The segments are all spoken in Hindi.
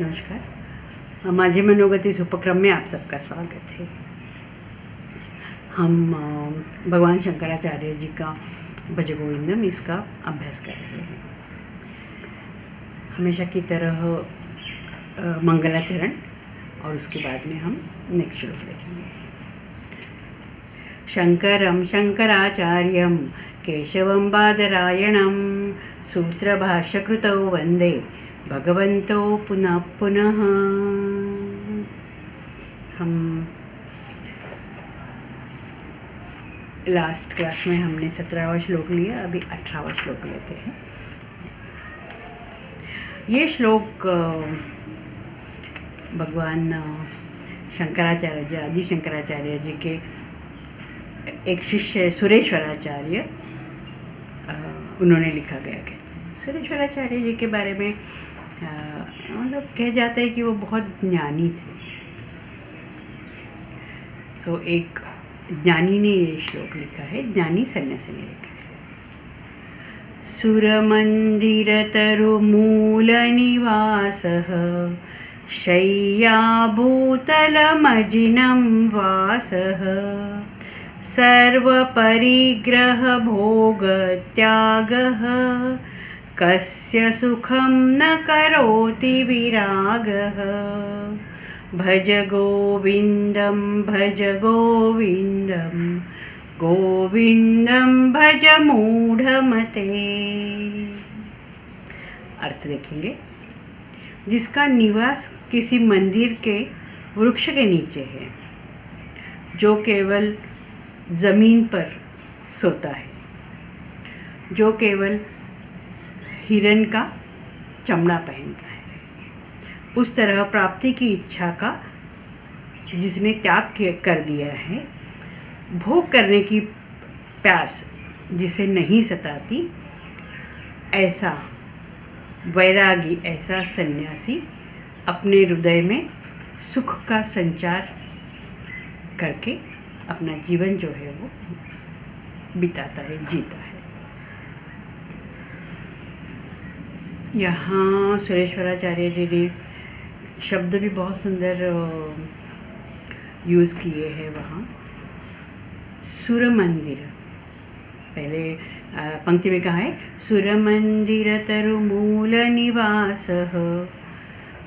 नमस्कार। माझे मनोगत इस उपक्रम में आप सबका स्वागत है। हम भगवान शंकराचार्य जी का भजगोविंदम इसका अभ्यास कर रहे हैं। हमेशा की तरह मंगलाचरण और उसके बाद में हम नेक्स्ट श्लोक देखेंगे। शंकरं शंकराचार्यं केशवं बादरायणं सूत्रभाष्यकृतौ वन्दे भगवन्तो पुनः पुनः। हम लास्ट क्लास में हमने 17वां श्लोक लिया, अभी 18वां श्लोक लेते हैं। ये श्लोक भगवान शंकराचार्य जी, आदि शंकराचार्य जी के एक शिष्य सुरेश्वराचार्य उन्होंने लिखा गया। कहते हैं सुरेश्वराचार्य जी के बारे में मतलब कह जाता है कि वो बहुत ज्ञानी थे। तो एक ज्ञानी ने ये श्लोक लिखा है, ज्ञानी सन्यासी ने लिखा है। सुरमन्दिरतरुमूलनिवासः शय्याभूतलमजिनं वासः सर्वपरिग्रहभोगत्यागः कस्य सुखं न करोति विरागः। भज गोविन्दं गोविन्दं भज मूढ़मते। अर्थ देखेंगे। जिसका निवास किसी मंदिर के वृक्ष के नीचे है, जो केवल जमीन पर सोता है, जो केवल हिरण का चमड़ा पहनता है, उस तरह प्राप्ति की इच्छा का जिसने त्याग कर दिया है, भोग करने की प्यास जिसे नहीं सताती, ऐसा वैरागी, ऐसा सन्यासी अपने हृदय में सुख का संचार करके अपना जीवन जो है वो बिताता है, जीता है। यहाँ सुरेश्वराचार्य जी ने शब्द भी बहुत सुंदर यूज़ किए हैं। वहाँ सुर मंदिर, पहले पंक्ति में कहा है सुरमंदिर तरुमूल निवासः,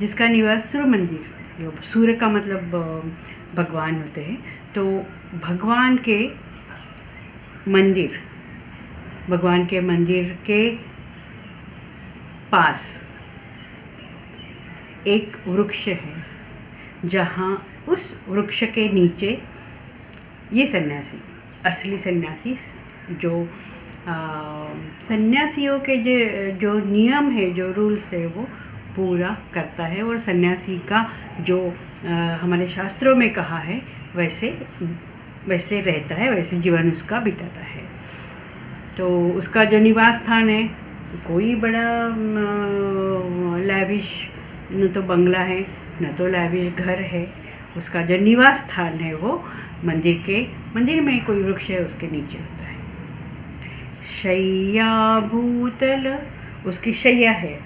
जिसका निवास सुर मंदिर। सूर्य का मतलब भगवान होते हैं, तो भगवान के मंदिर के पास एक वृक्ष है, जहाँ उस वृक्ष के नीचे ये सन्यासी, असली सन्यासी, जो सन्यासियों के जो नियम है, जो रूल्स है, वो पूरा करता है, और सन्यासी का जो हमारे शास्त्रों में कहा है वैसे रहता है, वैसे जीवन उसका बिताता है। तो उसका जो निवास स्थान है, कोई बड़ा लैविश न तो बंगला है, न तो लैविश घर है। उसका जो निवास स्थान है वो मंदिर में कोई वृक्ष है, उसके नीचे होता है। शय्या भूतल, उसकी शैया है,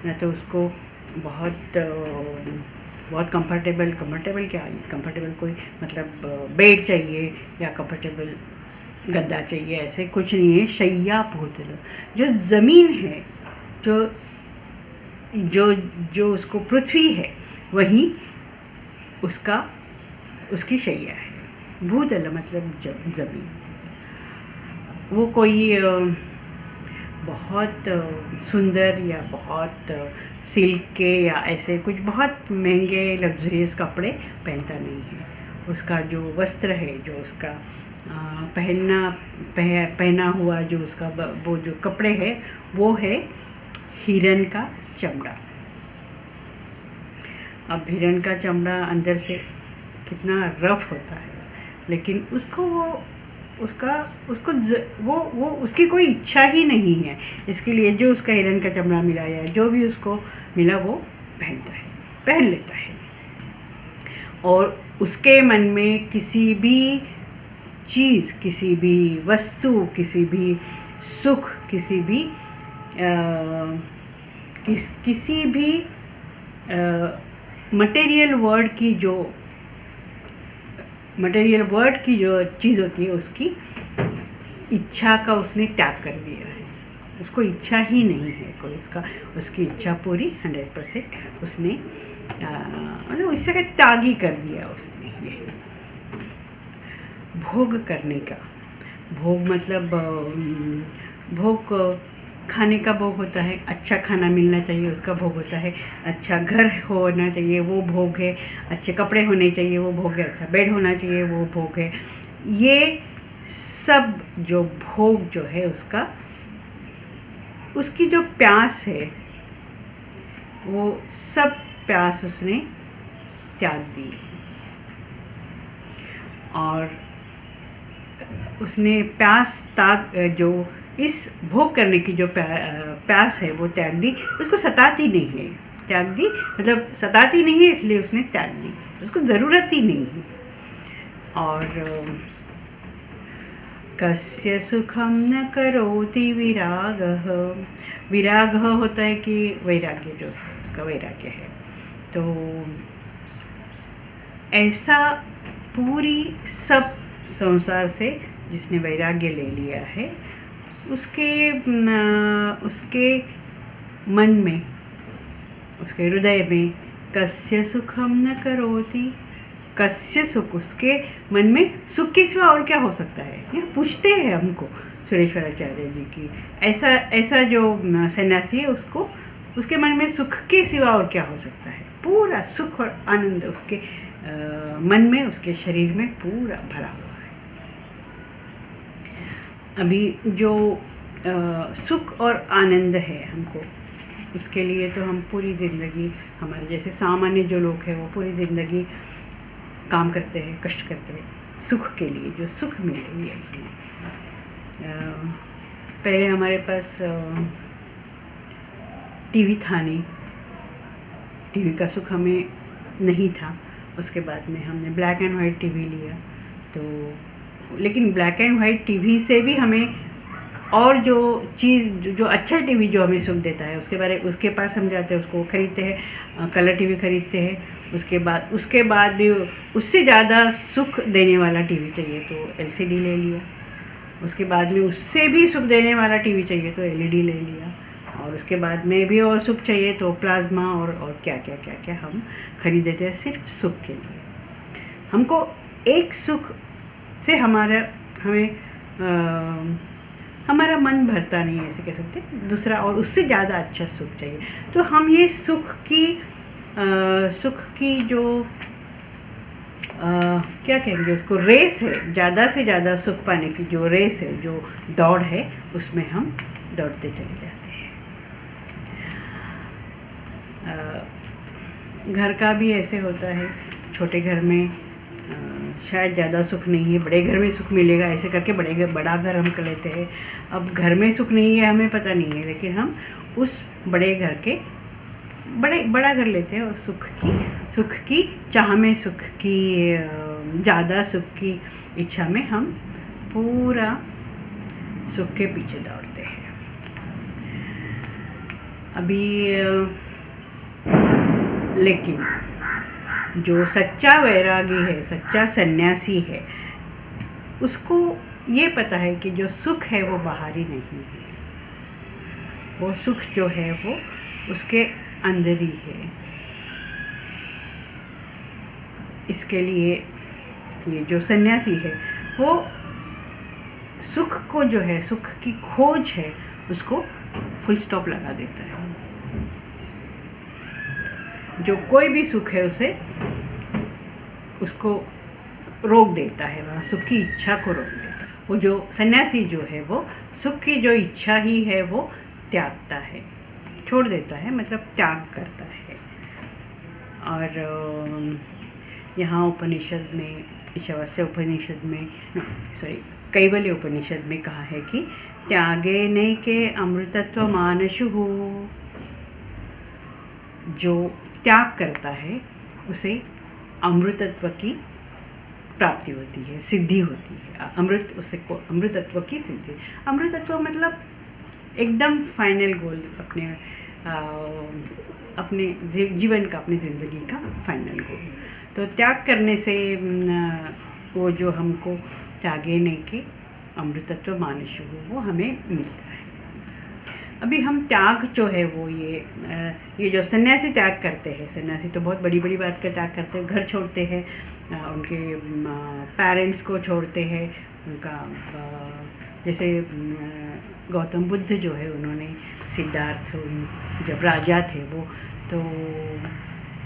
न तो उसको बहुत कंफर्टेबल क्या, कंफर्टेबल कोई मतलब बेड चाहिए या कंफर्टेबल गद्दा चाहिए, ऐसे कुछ नहीं है। शय्या भूतल, जो ज़मीन है, जो उसको पृथ्वी है, वहीं उसकी शैया है। भूतल मतलब ज़मीन। वो कोई बहुत सुंदर या बहुत सिल्क के या ऐसे कुछ बहुत महंगे लग्जरियस कपड़े पहनता नहीं है। उसका जो वस्त्र है, जो उसका पहना हुआ जो उसका वो जो कपड़े है, वो है हिरण का चमड़ा। अब हिरण का चमड़ा अंदर से कितना रफ होता है, लेकिन उसकी कोई इच्छा ही नहीं है। इसके लिए जो उसका हिरण का चमड़ा मिला या जो भी उसको मिला वो पहन लेता है, और उसके मन में किसी भी चीज़, किसी भी वस्तु, किसी भी सुख, किसी भी मटेरियल वर्ड की जो चीज़ होती है उसकी इच्छा का उसने त्याग कर दिया है। उसको इच्छा ही नहीं है कोई, उसकी इच्छा पूरी 100% उसने मतलब इससे का त्याग ही कर दिया उसने। ये भोग करने का, भोग मतलब भोग खाने का भोग होता है, अच्छा खाना मिलना चाहिए उसका भोग होता है, अच्छा घर होना चाहिए वो भोग है, अच्छे कपड़े होने चाहिए वो भोग है, अच्छा बेड होना चाहिए वो भोग है। ये सब जो भोग जो है उसकी जो प्यास है वो सब प्यास उसने त्याग दी, और उसने जो इस भोग करने की जो प्यास है वो त्याग दी। उसको सताती नहीं है, त्याग दी मतलब सताती नहीं है इसलिए उसने त्याग दी, उसको ज़रूरत ही नहीं है। और कस्य सुखम न करोति विरागः, विराग होता है कि वैराग्य जो है उसका वैराग्य है। तो ऐसा पूरी सब संसार से जिसने वैराग्य ले लिया है उसके मन में, उसके हृदय में कस्य सुखम न करोति, कस्य सुख, उसके मन में सुख के सिवा और क्या हो सकता है। ये पूछते हैं हमको सुरेश्वराचार्य जी की, ऐसा जो सन्यासी है उसके मन में सुख के सिवा और क्या हो सकता है। पूरा सुख और आनंद उसके मन में, उसके शरीर में पूरा भरा हुआ है। अभी जो सुख और आनंद है हमको, उसके लिए तो हम पूरी ज़िंदगी, हमारे जैसे सामान्य जो लोग हैं वो पूरी ज़िंदगी काम करते हैं, कष्ट करते हैं सुख के लिए, जो सुख मिल रही है। पहले हमारे पास टीवी था नहीं, टीवी का सुख हमें नहीं था। उसके बाद में हमने ब्लैक एंड वाइट टीवी लिया, तो लेकिन ब्लैक एंड वाइट टीवी से भी हमें और जो चीज़ जो अच्छा टीवी जो हमें सुख देता है उसके पास हम जाते हैं, उसको ख़रीदते हैं, कलर टीवी ख़रीदते हैं। उसके बाद भी उससे ज़्यादा सुख देने वाला टीवी चाहिए तो एलसीडी ले लिया। उसके बाद में उससे भी सुख देने वाला टीवी चाहिए तो एलईडी ले लिया। और उसके बाद में भी और सुख चाहिए तो प्लाज्मा और क्या हम खरीदते हैं सिर्फ सुख के लिए। हमको एक सुख से हमारा मन भरता नहीं है, ऐसे कह सकते, दूसरा और उससे ज़्यादा अच्छा सुख चाहिए। तो हम ये सुख की जो क्या कहेंगे उसको, रेस है, ज़्यादा से ज़्यादा सुख पाने की जो रेस है, जो दौड़ है, उसमें हम दौड़ते चले जाते हैं। घर का भी ऐसे होता है, छोटे घर में शायद ज़्यादा सुख नहीं है, बड़े घर में सुख मिलेगा, ऐसे करके बड़ा घर हम कर लेते हैं। अब घर में सुख नहीं है हमें पता नहीं है, लेकिन हम उस बड़े घर के बड़ा घर लेते हैं और सुख की चाह में, सुख की ज़्यादा सुख की इच्छा में हम पूरा सुख के पीछे दौड़ते हैं। अभी लेकिन जो सच्चा वैरागी है, सच्चा सन्यासी है, उसको ये पता है कि जो सुख है वो बाहरी नहीं है, वो सुख जो है वो उसके अंदर ही है। इसके लिए ये जो सन्यासी है वो सुख को जो है, सुख की खोज है, उसको फुल स्टॉप लगा देता है। जो कोई भी सुख है उसको रोक देता है, वहाँ सुख की इच्छा को रोक देता है। वो जो सन्यासी जो है वो सुख की जो इच्छा ही है वो त्यागता है, छोड़ देता है, मतलब त्याग करता है। और यहाँ उपनिषद में, ईशावास्य उपनिषद में, कैवल्य उपनिषद में कहा है कि त्यागे नैके अमृतत्व मानशुः, जो त्याग करता है उसे अमृतत्व की प्राप्ति होती है, सिद्धि होती है। अमृतत्व की सिद्धि, अमृतत्व मतलब एकदम फाइनल गोल, अपने अपने जीवन का, अपनी ज़िंदगी का फाइनल गोल। तो त्याग करने से वो जो हमको त्यागे नहीं के अमृतत्व मानुष्य हो वो हमें मिलता है। अभी हम त्याग जो है वो ये जो सन्यासी त्याग करते हैं, सन्यासी तो बहुत बड़ी बड़ी बात का त्याग करते हैं, घर छोड़ते हैं, उनके पेरेंट्स को छोड़ते हैं, उनका जैसे गौतम बुद्ध जो है उन्होंने सिद्धार्थ जब राजा थे वो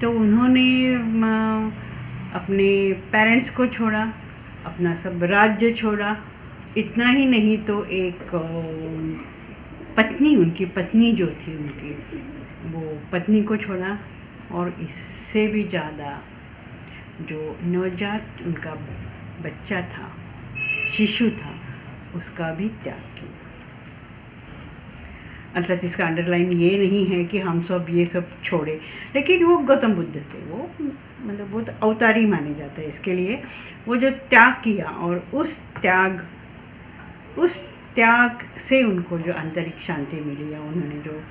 तो उन्होंने अपने पेरेंट्स को छोड़ा, अपना सब राज्य छोड़ा। इतना ही नहीं तो एक पत्नी, उनकी पत्नी जो थी उनकी, वो पत्नी को छोड़ा, और इससे भी ज़्यादा जो नवजात उनका बच्चा था, शिशु था, उसका भी त्याग किया। अर्थात इसका अंडरलाइन ये नहीं है कि हम सब ये सब छोड़े, लेकिन वो गौतम बुद्ध थे, वो मतलब बहुत अवतारी माने जाते हैं इसके लिए। वो जो त्याग किया और उस त्याग से उनको जो आंतरिक शांति मिली, या उन्होंने जो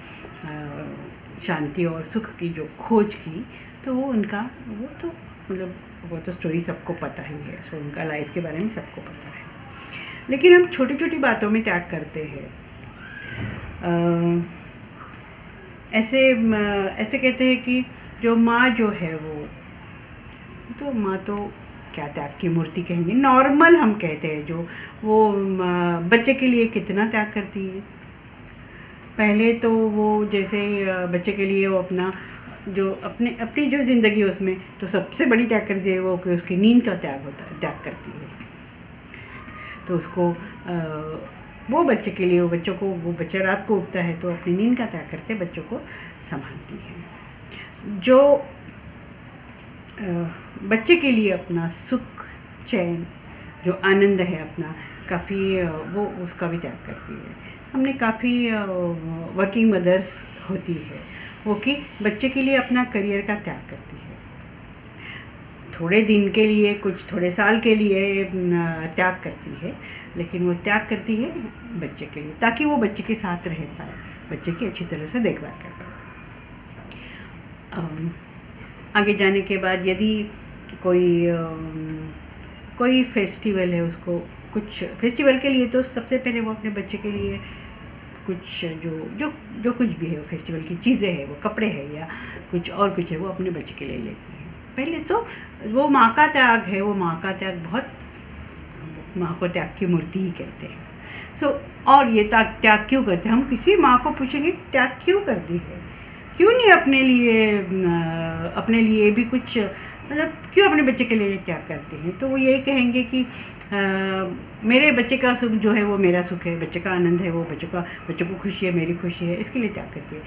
शांति और सुख की जो खोज की, तो वो उनका वो तो स्टोरी सबको पता ही है। सो उनका लाइफ के बारे में सबको पता है। लेकिन हम छोटी छोटी बातों में त्याग करते हैं। ऐसे कहते हैं कि जो माँ जो है वो माँ तो क्या त्याग की मूर्ति कहेंगे, नॉर्मल हम कहते हैं, जो वो बच्चे के लिए कितना त्याग करती है। पहले तो वो जैसे बच्चे के लिए वो अपना जो अपनी जो ज़िंदगी है उसमें तो सबसे बड़ी त्याग करती है वो, कि उसकी नींद का त्याग करती है। तो उसको वो बच्चे के लिए, वो बच्चा रात को उठता है तो अपनी नींद का त्याग करके बच्चों को संभालती है। जो बच्चे के लिए अपना सुख, चैन, जो आनंद है अपना, काफ़ी वो उसका भी त्याग करती है। हमने काफ़ी वर्किंग मदर्स होती है वो कि बच्चे के लिए अपना करियर का त्याग करती है, थोड़े दिन के लिए, कुछ थोड़े साल के लिए त्याग करती है, लेकिन वो त्याग करती है बच्चे के लिए, ताकि वो बच्चे के साथ रह पाए, बच्चे की अच्छी तरह से देखभाल कर पाए। आगे जाने के बाद यदि कोई फेस्टिवल है, उसको कुछ फेस्टिवल के लिए तो सबसे पहले वो अपने बच्चे के लिए कुछ जो कुछ भी है, वो फेस्टिवल की चीज़ें हैं, वो कपड़े हैं या कुछ और कुछ है, वो अपने बच्चे के लिए लेती है। पहले तो वो माँ का त्याग है, वो माँ का त्याग बहुत, माँ को त्याग की मूर्ति ही कहते हैं। और ये त्याग क्यों करते हैं? हम किसी माँ को पूछेंगे त्याग क्यों करती है, क्यों नहीं अपने लिए भी कुछ, मतलब क्यों अपने बच्चे के लिए त्याग करती हैं? तो वो यही कहेंगे कि मेरे बच्चे का सुख जो है वो मेरा सुख है, बच्चे का आनंद है वो बच्चे को खुशी है, मेरी खुशी है, इसके लिए त्याग करती है।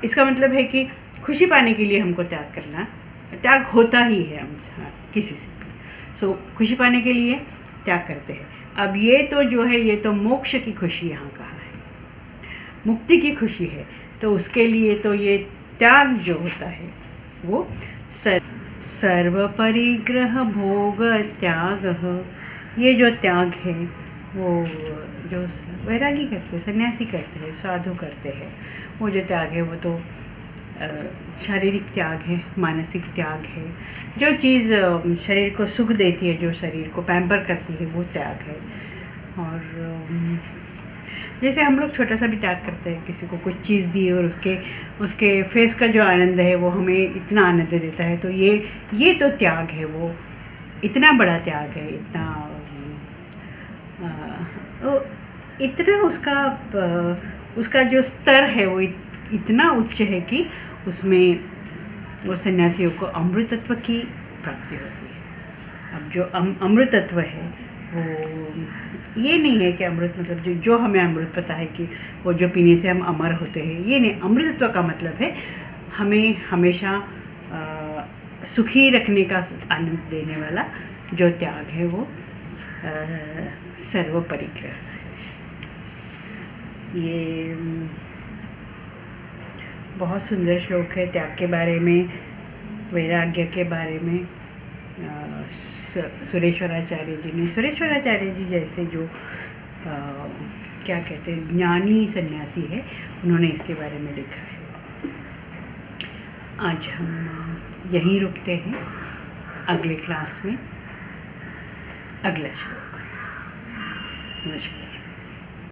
इसका मतलब है कि खुशी पाने के लिए हमको त्याग होता ही है हम किसी से भी। खुशी पाने के लिए त्याग करते हैं। अब ये तो जो है, ये तो मोक्ष की खुशी यहाँ कहा है, मुक्ति की खुशी है, तो उसके लिए तो ये त्याग जो होता है वो सर्व परिग्रह भोग त्याग, ये जो त्याग है वो जो वैरागी करते हैं, सन्यासी करते हैं, साधु करते हैं, वो जो त्याग है वो तो शारीरिक त्याग है, मानसिक त्याग है। जो चीज़ शरीर को सुख देती है, जो शरीर को पैम्पर करती है, वो त्याग है। और जैसे हम लोग छोटा सा भी त्याग करते हैं, किसी को कुछ चीज़ दी और उसके फेस का जो आनंद है वो हमें इतना आनंद देता है, तो ये तो त्याग है, वो इतना बड़ा त्याग है, इतना उसका जो स्तर है वो इतना उच्च है कि उसमें वो सन्यासियों को अमृतत्व की प्राप्ति होती है। अब जो अमृतत्व है वो ये नहीं है कि अमृत मतलब जो हमें अमृत पता है कि वो जो पीने से हम अमर होते हैं, ये नहीं। अमृतत्व का मतलब है हमें हमेशा सुखी रखने का आनंद देने वाला जो त्याग है वो सर्व परिग्रह है। ये बहुत सुंदर श्लोक है त्याग के बारे में, वैराग्य के बारे में। सुरेश्वराचार्य जी जैसे जो क्या कहते हैं, ज्ञानी सन्यासी है, उन्होंने इसके बारे में लिखा है। आज हम यहीं रुकते हैं, अगले क्लास में अगला श्लोक। नमस्कार।